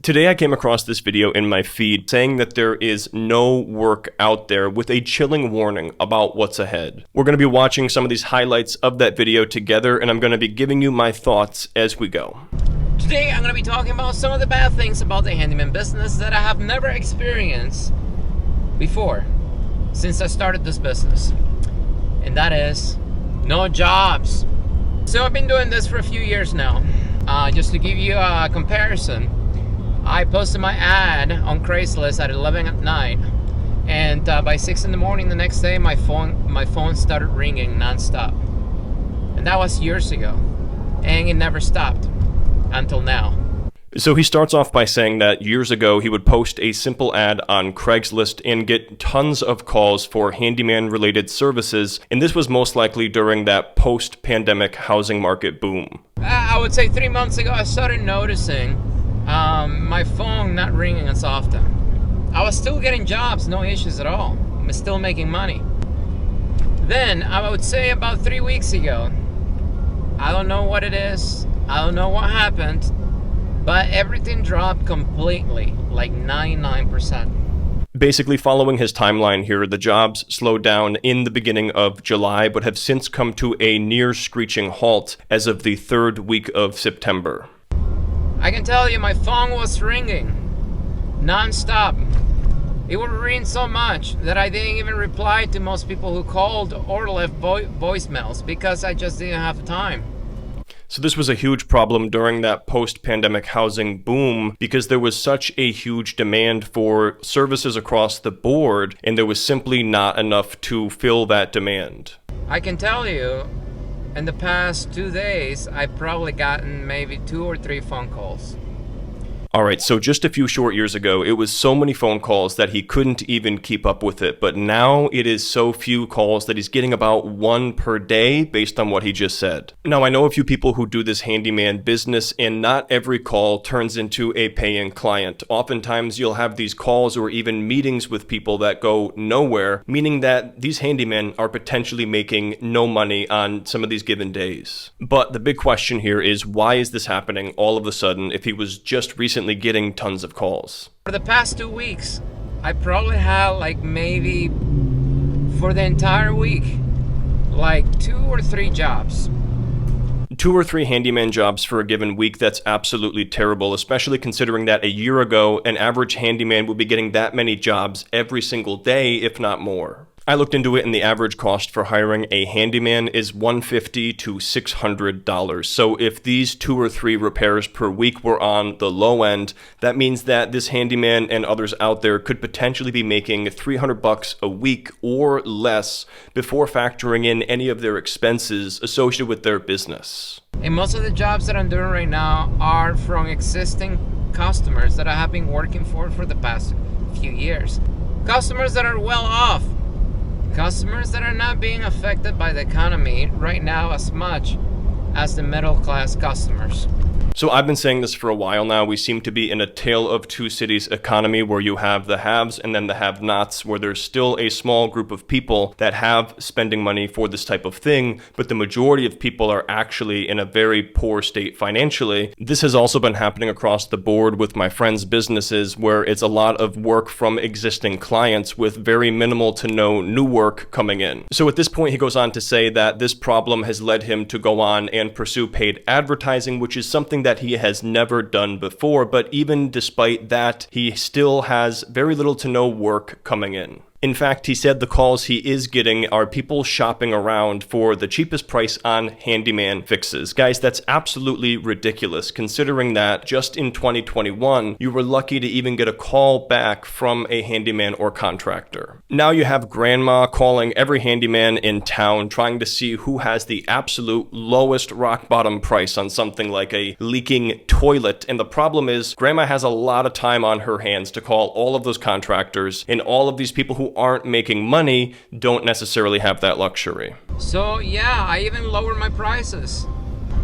Today I came across this video in my feed saying that there is no work out there with a chilling warning about what's ahead. We're going to be watching some of these highlights of that video together, and I'm going to be giving you my thoughts as we go. Today I'm going to be talking about some of the bad things about the handyman business that I have never experienced before since I started this business. And that is no jobs. So I've been doing this for a few years now. Just to give you a comparison, I posted my ad on Craigslist at 11 at night, and by 6 in the morning the next day my phone started ringing nonstop. And that was years ago, and it never stopped until now. So he starts off by saying that years ago he would post a simple ad on Craigslist and get tons of calls for handyman-related services, and this was most likely during that post-pandemic housing market boom. I would say 3 months ago I started noticing my phone not ringing as often. I was still getting jobs, no issues at all. I'm still making money. Then, I would say about 3 weeks ago, I don't know what it is, I don't know what happened, but everything dropped completely, like 99%. Basically, following his timeline here, the jobs slowed down in the beginning of July, but have since come to a near screeching halt as of the third week of September. I can tell you, my phone was ringing non-stop. It would ring so much that I didn't even reply to most people who called or left voicemails because I just didn't have the time. So this was a huge problem during that post-pandemic housing boom because there was such a huge demand for services across the board, and there was simply not enough to fill that demand. I can tell you, in the past 2 days, I've probably gotten maybe 2 or 3 phone calls. Alright, so just a few short years ago, it was so many phone calls that he couldn't even keep up with it, but now it is so few calls that he's getting about 1 per day based on what he just said. Now, I know a few people who do this handyman business, and not every call turns into a paying client. Oftentimes, you'll have these calls or even meetings with people that go nowhere, meaning that these handymen are potentially making no money on some of these given days. But the big question here is, why is this happening all of a sudden if he was just recently getting tons of calls? For the past 2 weeks, I probably had like maybe for the entire week, like 2 or 3 jobs. 2 or 3 handyman jobs for a given week, that's absolutely terrible, especially considering that a year ago, an average handyman would be getting that many jobs every single day, if not more. I looked into it, and the average cost for hiring a handyman is $150 to $600. So if these 2 or 3 repairs per week were on the low end, that means that this handyman and others out there could potentially be making $300 a week or less before factoring in any of their expenses associated with their business. And most of the jobs that I'm doing right now are from existing customers that I have been working for the past few years. Customers that are well off. Customers that are not being affected by the economy right now as much as the middle class customers. So I've been saying this for a while now. We seem to be in a tale of two cities economy where you have the haves and then the have-nots, where there's still a small group of people that have spending money for this type of thing, but the majority of people are actually in a very poor state financially. This has also been happening across the board with my friends' businesses, where it's a lot of work from existing clients with very minimal to no new work coming in. So at this point, he goes on to say that this problem has led him to go on and pursue paid advertising, which is something that he has never done before, but even despite that, he still has very little to no work coming in. In fact, he said the calls he is getting are people shopping around for the cheapest price on handyman fixes. Guys, that's absolutely ridiculous, considering that just in 2021, you were lucky to even get a call back from a handyman or contractor. Now you have grandma calling every handyman in town, trying to see who has the absolute lowest rock bottom price on something like a leaking toilet. And the problem is, grandma has a lot of time on her hands to call all of those contractors, and all of these people who aren't making money don't necessarily have that luxury. So yeah, I even lowered my prices.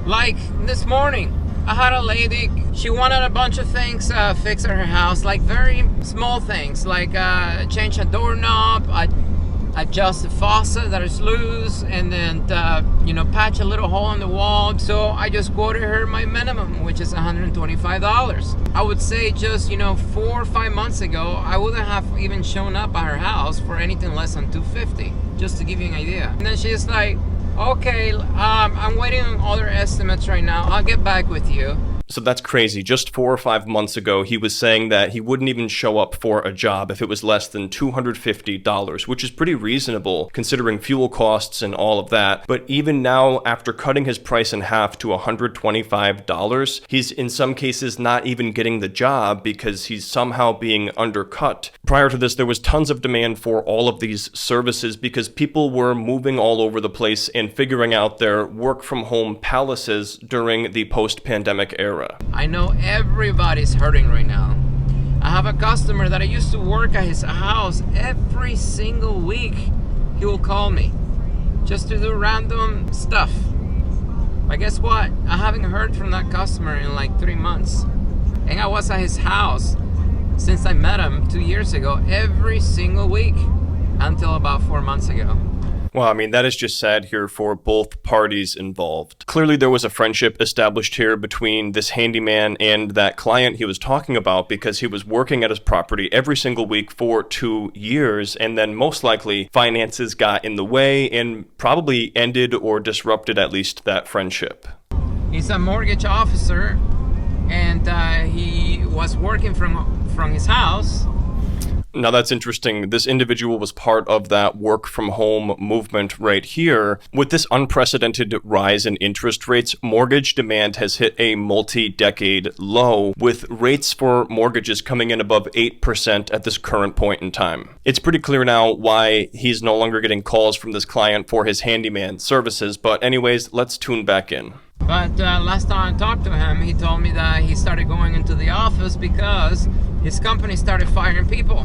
Like this morning, I had a lady, she wanted a bunch of things fixed at her house, like very small things, like change a doorknob, adjust the faucet that is loose, and then patch a little hole in the wall. So I just quoted her my minimum, which is $125. I would say just 4 or 5 months ago, I wouldn't have even shown up at her house for anything less than $250, just to give you an idea. And then she's like, okay, I'm waiting on other estimates right now, I'll get back with you. So that's crazy. Just 4 or 5 months ago, he was saying that he wouldn't even show up for a job if it was less than $250, which is pretty reasonable considering fuel costs and all of that. But even now, after cutting his price in half to $125, he's in some cases not even getting the job because he's somehow being undercut. Prior to this, there was tons of demand for all of these services because people were moving all over the place and figuring out their work from home palaces during the post-pandemic era. I know everybody's hurting right now. I have a customer that I used to work at his house every single week. He will call me just to do random stuff. But guess what? I haven't heard from that customer in like 3 months. And I was at his house since I met him 2 years ago every single week until about 4 months ago. Well, I mean, that is just sad here for both parties involved. Clearly, there was a friendship established here between this handyman and that client he was talking about because he was working at his property every single week for 2 years, and then most likely finances got in the way and probably ended or disrupted at least that friendship. He's a mortgage officer, and he was working from his house. Now that's interesting. This individual was part of that work from home movement right here. With this unprecedented rise in interest rates, mortgage demand has hit a multi-decade low, with rates for mortgages coming in above 8% at this current point in time. It's pretty clear now why he's no longer getting calls from this client for his handyman services, but anyways, let's tune back in. But last time I talked to him, he told me that he started going into the office because his company started firing people.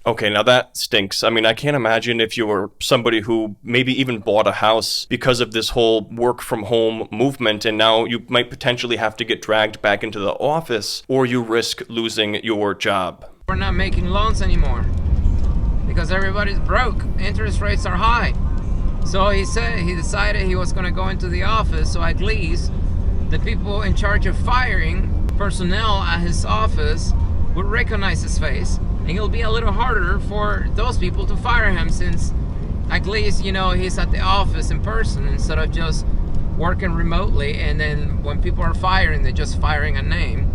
Okay, now that stinks. I mean, I can't imagine if you were somebody who maybe even bought a house because of this whole work from home movement, and now you might potentially have to get dragged back into the office, or you risk losing your job. We're not making loans anymore because everybody's broke. Interest rates are high. So he decided he was going to go into the office, so at least the people in charge of firing personnel at his office would recognize his face, and it'll be a little harder for those people to fire him, since at least he's at the office in person instead of just working remotely, and then when people are firing, they're just firing a name.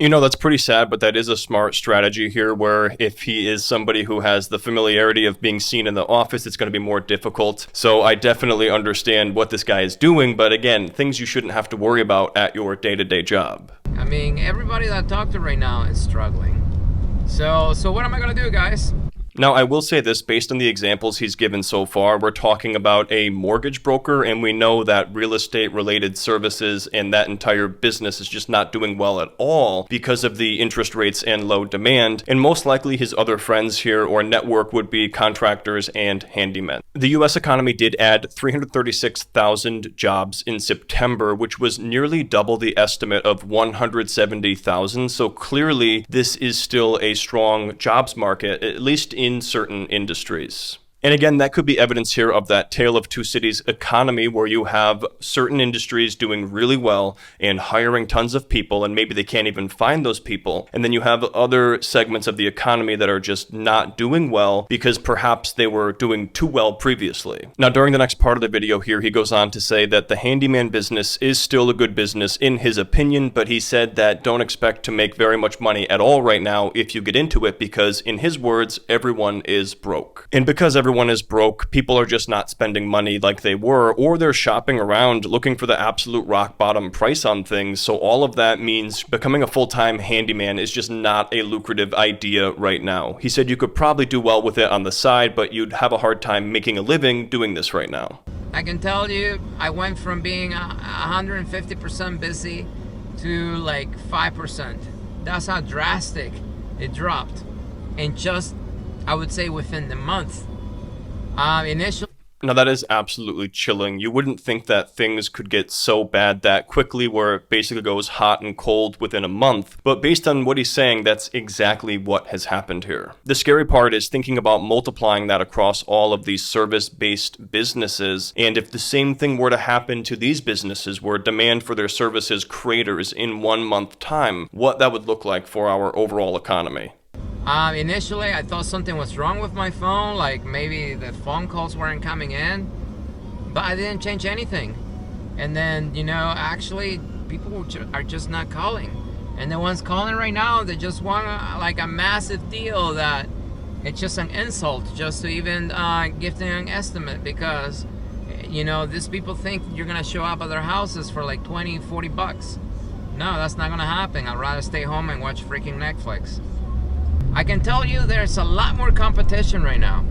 That's pretty sad, but that is a smart strategy here, where if he is somebody who has the familiarity of being seen in the office, it's going to be more difficult. So I definitely understand what this guy is doing, but again, things you shouldn't have to worry about at your day-to-day job. I mean, everybody that I talk to right now is struggling. So what am I going to do, guys? Now, I will say this, based on the examples he's given so far, we're talking about a mortgage broker, and we know that real estate-related services and that entire business is just not doing well at all because of the interest rates and low demand, and most likely his other friends here or network would be contractors and handymen. The U.S. economy did add 336,000 jobs in September, which was nearly double the estimate of 170,000, so clearly this is still a strong jobs market, at least in certain industries. And again, that could be evidence here of that tale of two cities economy, where you have certain industries doing really well and hiring tons of people, and maybe they can't even find those people. And then you have other segments of the economy that are just not doing well because perhaps they were doing too well previously. Now, during the next part of the video here, he goes on to say that the handyman business is still a good business in his opinion, but he said that don't expect to make very much money at all right now if you get into it, because in his words, everyone is broke. And because everyone is broke, people are just not spending money like they were, or they're shopping around looking for the absolute rock bottom price on things. So all of that means becoming a full-time handyman is just not a lucrative idea right now. He said you could probably do well with it on the side, but you'd have a hard time making a living doing this right now. I can tell you, I went from being 150% busy to like 5%. That's how drastic it dropped. And just, I would say, within the month. Initially. Now that is absolutely chilling. You wouldn't think that things could get so bad that quickly where it basically goes hot and cold within a month, but based on what he's saying, that's exactly what has happened here. The scary part is thinking about multiplying that across all of these service-based businesses, and if the same thing were to happen to these businesses where demand for their services craters in 1 month time, what that would look like for our overall economy. Initially, I thought something was wrong with my phone, like maybe the phone calls weren't coming in, but I didn't change anything. And then, actually, people are just not calling. And the ones calling right now, they just want like a massive deal that it's just an insult just to even give them an estimate, because, these people think you're going to show up at their houses for like 20, 40 bucks. No, that's not going to happen. I'd rather stay home and watch freaking Netflix. I can tell you there's a lot more competition right now.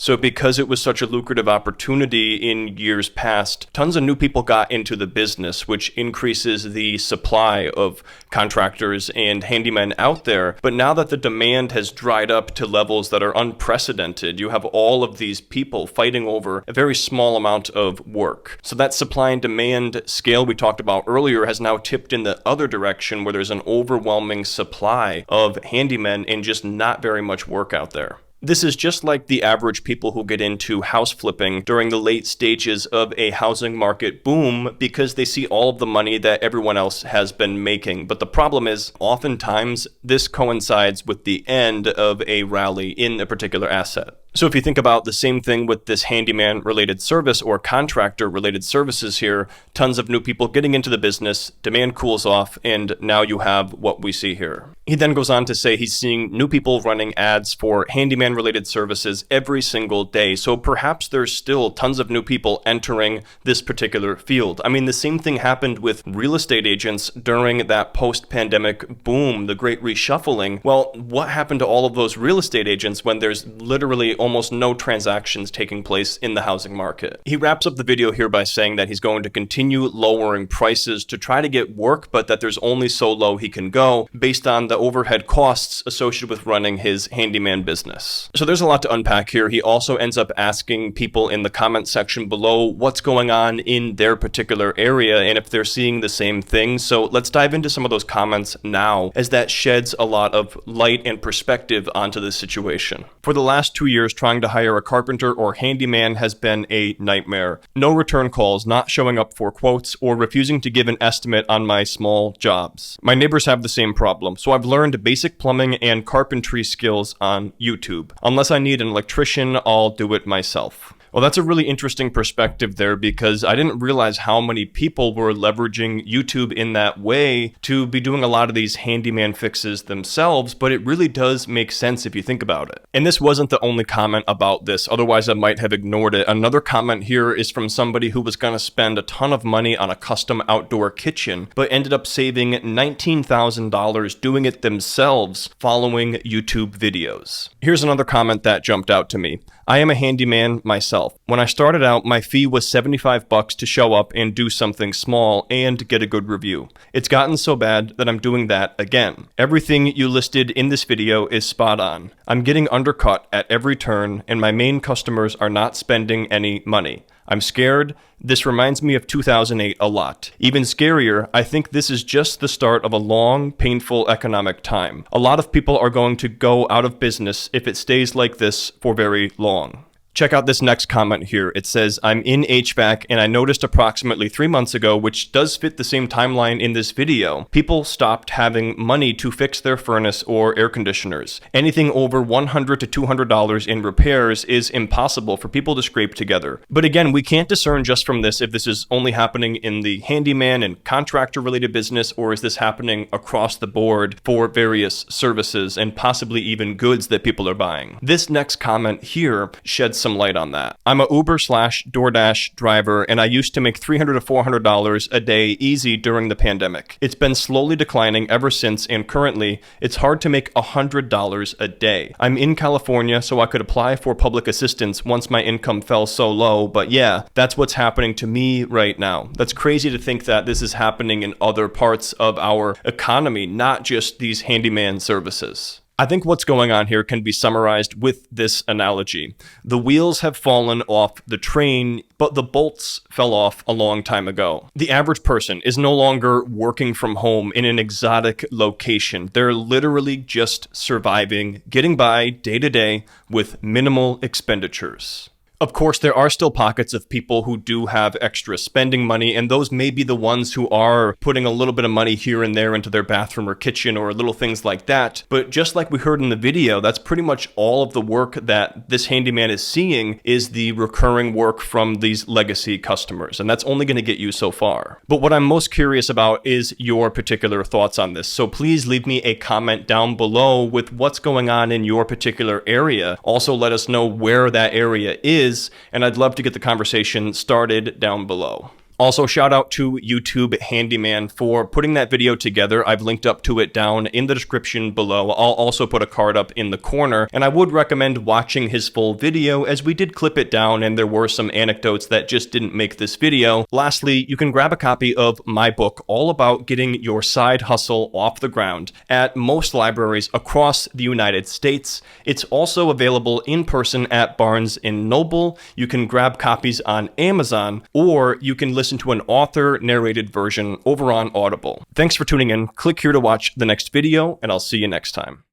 So because it was such a lucrative opportunity in years past, tons of new people got into the business, which increases the supply of contractors and handymen out there. But now that the demand has dried up to levels that are unprecedented, you have all of these people fighting over a very small amount of work. So that supply and demand scale we talked about earlier has now tipped in the other direction, where there's an overwhelming supply of handymen and just not very much work out there. This is just like the average people who get into house flipping during the late stages of a housing market boom because they see all of the money that everyone else has been making. But the problem is, oftentimes, this coincides with the end of a rally in a particular asset. So if you think about the same thing with this handyman-related service or contractor-related services here, tons of new people getting into the business, demand cools off, and now you have what we see here. He then goes on to say he's seeing new people running ads for handyman-related services every single day, so perhaps there's still tons of new people entering this particular field. I mean, the same thing happened with real estate agents during that post-pandemic boom, the great reshuffling. Well, what happened to all of those real estate agents when there's literally almost no transactions taking place in the housing market? He wraps up the video here by saying that he's going to continue lowering prices to try to get work, but that there's only so low he can go based on the overhead costs associated with running his handyman business. So there's a lot to unpack here. He also ends up asking people in the comment section below what's going on in their particular area and if they're seeing the same thing. So let's dive into some of those comments now, as that sheds a lot of light and perspective onto this situation. For the last 2 years, trying to hire a carpenter or handyman has been a nightmare. No return calls, not showing up for quotes, or refusing to give an estimate on my small jobs. My neighbors have the same problem, so I've learned basic plumbing and carpentry skills on YouTube. Unless I need an electrician, I'll do it myself. Well, that's a really interesting perspective there, because I didn't realize how many people were leveraging YouTube in that way to be doing a lot of these handyman fixes themselves, but it really does make sense if you think about it. And this wasn't the only comment about this, otherwise I might have ignored it. Another comment here is from somebody who was going to spend a ton of money on a custom outdoor kitchen, but ended up saving $19,000 doing it themselves following YouTube videos. Here's another comment that jumped out to me. I am a handyman myself. When I started out, my fee was $75 to show up and do something small and get a good review. It's gotten so bad that I'm doing that again. Everything you listed in this video is spot on. I'm getting undercut at every turn, and my main customers are not spending any money. I'm scared. This reminds me of 2008 a lot. Even scarier, I think this is just the start of a long, painful economic time. A lot of people are going to go out of business if it stays like this for very long. Check out this next comment here. It says, I'm in HVAC and I noticed approximately 3 months ago, which does fit the same timeline in this video, people stopped having money to fix their furnace or air conditioners. Anything over $100 to $200 in repairs is impossible for people to scrape together. But again, we can't discern just from this if this is only happening in the handyman and contractor related business, or is this happening across the board for various services and possibly even goods that people are buying. This next comment here sheds some light on that. I'm a Uber/DoorDash driver, and I used to make $300 to $400 a day easy during the pandemic. It's been slowly declining ever since, and currently, it's hard to make $100 a day. I'm in California, so I could apply for public assistance once my income fell so low, but yeah, that's what's happening to me right now. That's crazy to think that this is happening in other parts of our economy, not just these handyman services. I think what's going on here can be summarized with this analogy. The wheels have fallen off the train, but the bolts fell off a long time ago. The average person is no longer working from home in an exotic location. They're literally just surviving, getting by day to day with minimal expenditures. Of course, there are still pockets of people who do have extra spending money, and those may be the ones who are putting a little bit of money here and there into their bathroom or kitchen or little things like that. But just like we heard in the video, that's pretty much all of the work that this handyman is seeing is the recurring work from these legacy customers, and that's only going to get you so far. But what I'm most curious about is your particular thoughts on this. So please leave me a comment down below with what's going on in your particular area. Also, let us know where that area is, and I'd love to get the conversation started down below. Also, shout out to YouTube Handyman for putting that video together. I've linked up to it down in the description below. I'll also put a card up in the corner, and I would recommend watching his full video as we did clip it down and there were some anecdotes that just didn't make this video. Lastly, you can grab a copy of my book all about getting your side hustle off the ground at most libraries across the United States. It's also available in person at Barnes & Noble. You can grab copies on Amazon, or you can listen to an author-narrated version over on Audible. Thanks for tuning in. Click here to watch the next video, and I'll see you next time.